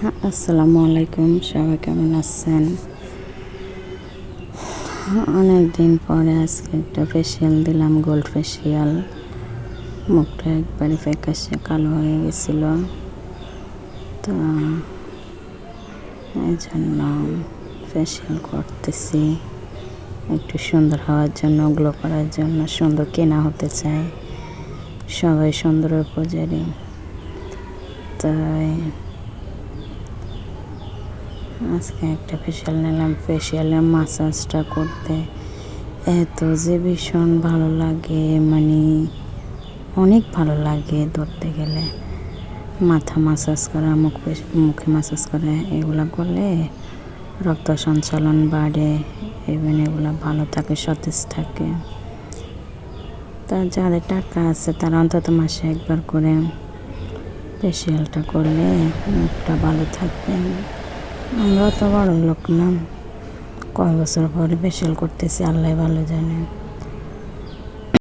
আসসালামু আলাইকুম, সবাই কেমন আছেন? অনেক দিন পরে আজকে একটা ফেসিয়াল দিলাম, গোল্ড ফেসিয়াল। মুখটা একবারে ফ্যাকাশে কালো হয়ে গেছিল, তো এই জন্য ফেসিয়াল করতেছি একটু সুন্দর হওয়ার জন্য, গ্লো করার জন্য। সুন্দর কেনা হতে চায়, সবাই সুন্দরের পূজারি, তাই আজকে একটা ফেসিয়াল নিলাম। ফেসিয়ালের মাসাজটা করতে এত যে ভীষণ ভালো লাগে, মানে অনেক ভালো লাগে। ধরতে গেলে মাথা মাসাজ করা, মুখে মাসাজ করা, এগুলো করলে রক্ত সঞ্চালন বাড়ে, এবং এগুলো ভালো থাকে, সতেজ থাকে। তা যাদের টাকা আছে তারা অন্তত মাসে একবার করে ফেসিয়ালটা করলে মুখটা ভালো থাকবে। আমরা তো বড় লোক না, কয় বছর পরে ফেসিয়াল করতেছি আল্লাহ ভালো জানে।